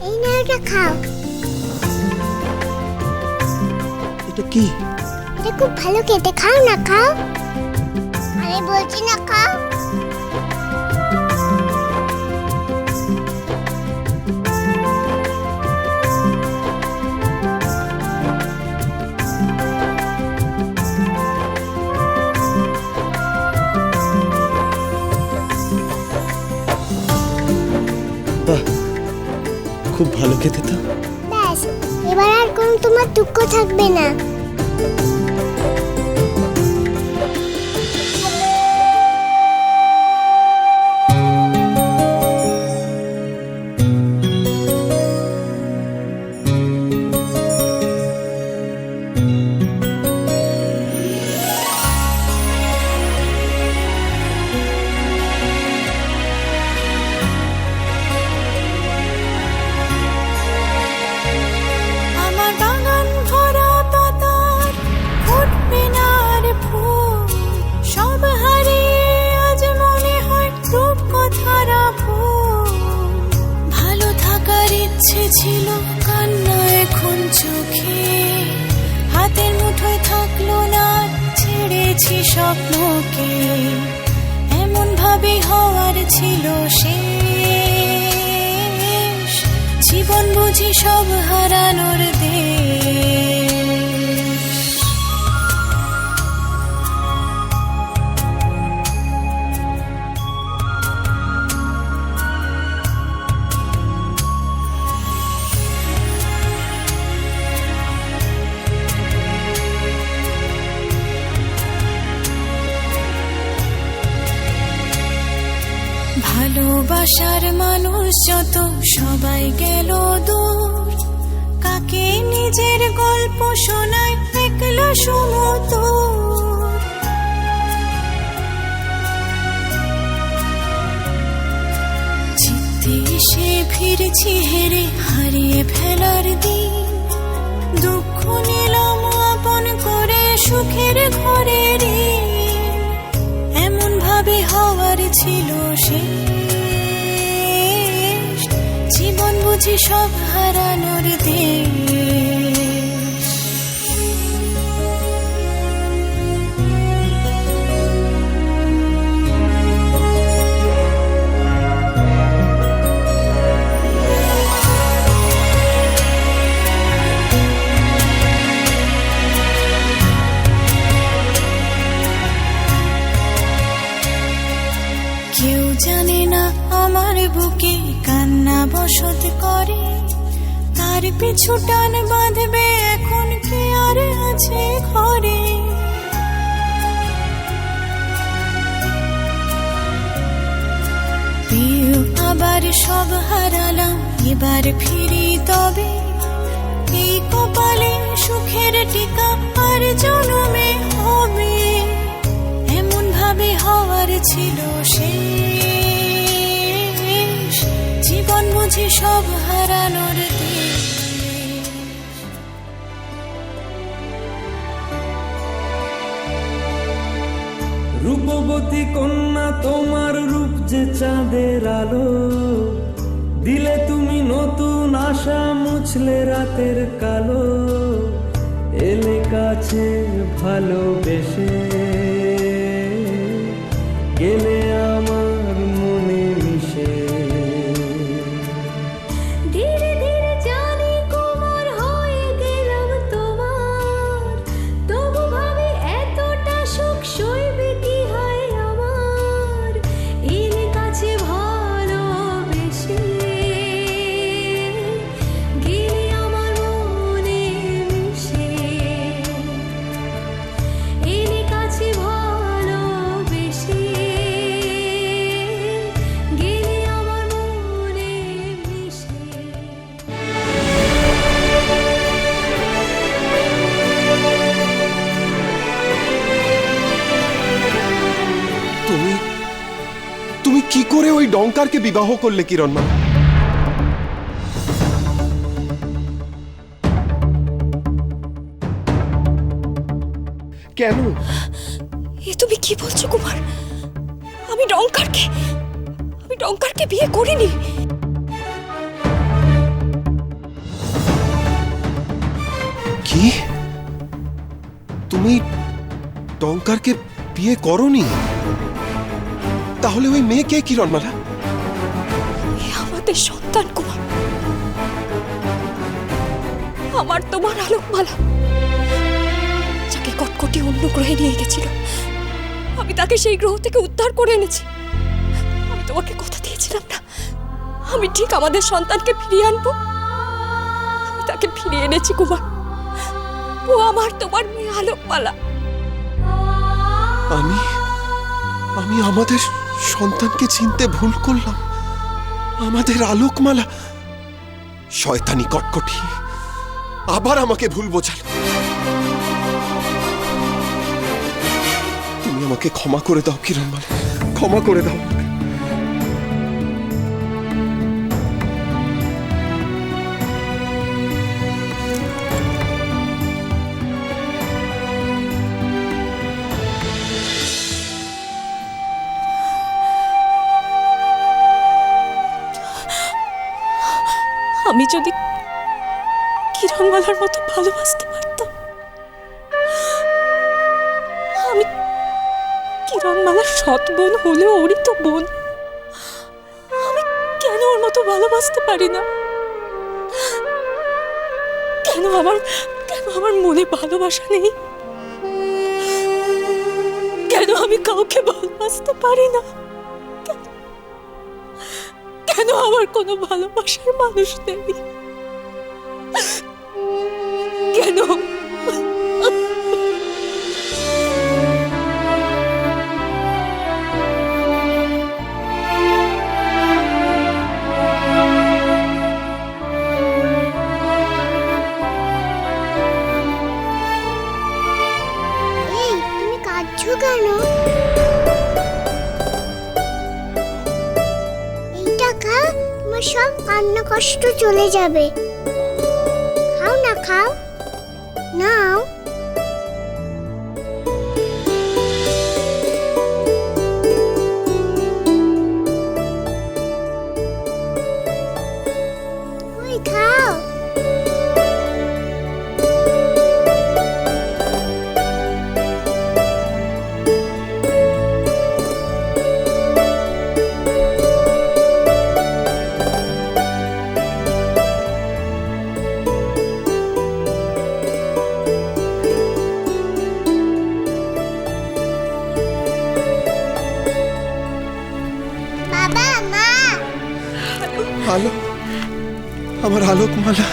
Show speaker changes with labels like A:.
A: এই নাড়ুটা খাও।
B: এটা কি?
A: এটা খুব ভালো খেতে, খাও না খাও। আরে বলছি না খাও।
B: বাহ, খুব ভালো খেতে তো।
A: ব্যাস, এবার আর কোনো তোমার দুঃখ থাকবে না।
C: ছিল কান্না এখন চোখে, হাতের মুঠোয় থাকলো না, ছেড়েছি স্বপ্নকে। এমন ভাবে হওয়ার ছিল শেষ, জীবন বুঝি সব হারানোর দেশ। ভালোবাসার মানুষ যত সবাই গেল দূর, কাকে নিজের গল্প শোনায় একলা সমুদ্র। চিত্তে এসে ফিরছি হেরে, হারিয়ে ফেলার দিন। দুঃখ নিলাম আপন করে সুখের ঘরে রে, এমন ভাবে হওয়ার ছিল শেষ, জীবন বুঝি সব হারানোর দেশ। কেউ জানে না আমার বুকে কান্না বসত করে, তার পিছু টান বাঁধবে এখন কে আর আছে ঘরে। প্রিয় আবার সব হারালাম, এবার ফিরি তবে এই কপালে সুখের টিকা আর জন্মে হবে। এমন ভাবে হওয়ার ছিল শেষ, জীবন বুঝি সব হারানোর দেশ।
D: রূপবতী কন্যা তোমার রূপ যে চাঁদের আলো, দিলে তুমি নতুন আশা, মুছলে রাতের কালো। এলে কাছে ভালোবেসে, গেলে আমার মনে মিশে।
C: ধীরে ধীরে জানি কুমার হয়ে গেলাম তোমার, তবু ভাবে এতটা সুখ সইবে কি হয় আমার। এলে কাছে ভালোবেসে, গেলে আমার মনে মিশে। এলে কাছে ভালোবেসে, গেলে আমার মনে মিশে।
B: তুমি তুমি কি করে ওই ডঙ্কারকে বিবাহ করলে কিরণমা? কেন?
E: এ তুমি কি বলছো কুমার? আমি ডঙ্কারকে বিয়ে করিনি।
B: কি? তুমি ডঙ্কারকে বিয়ে করনি? তাহলে ওই মেয়ে কে কিরণমালা?
E: এ আমাদের সন্তান কুমার, আমার তোমার আলোকমালা, যাকে কটকটি অন্য গ্রহে নিয়ে গেছিল। আমি তাকে সেই গ্রহ থেকে উদ্ধার করে এনেছি। আমি তোমাকে কথা দিয়েছিলাম না, আমি ঠিক আমাদের সন্তানকে ফিরিয়ে আনবো। আমি তাকে ফিরিয়ে এনেছি কুমার। ও আমার তোমার মেয়ে আলোকমালা।
B: আমি আমাদের সন্তানকে চিনতে ভুল করলাম। আমাদের আলোকমালা। শয়তানি কটকটি আবার আমাকে ভুল বোঝালো। তুমি আমাকে ক্ষমা করে দাও কিরণমালা, ক্ষমা করে দাও।
E: আমি যদি কিরণমালার মতো ভালোবাসতে পারতাম, আমি কিরণমালার সৎ বোন হলেও ওরই তো বোন। আমি কেন ওর মতো ভালোবাসতে পারি না? কেন আমার মনে ভালোবাসা নেই? কেন আমি কাউকে ভালোবাসতে পারি না? কেন আমার কোনো ভালোবাসার মানুষ নেই? কেন?
A: এই তুমি কাঁদছো কেন? এইটা খাও, তোমার সব কান্না কষ্ট চলে যাবে। খাও না, খাও, নাও। ওই খাও। বাবা, মা।
B: আলো, আমার আলোকমালা।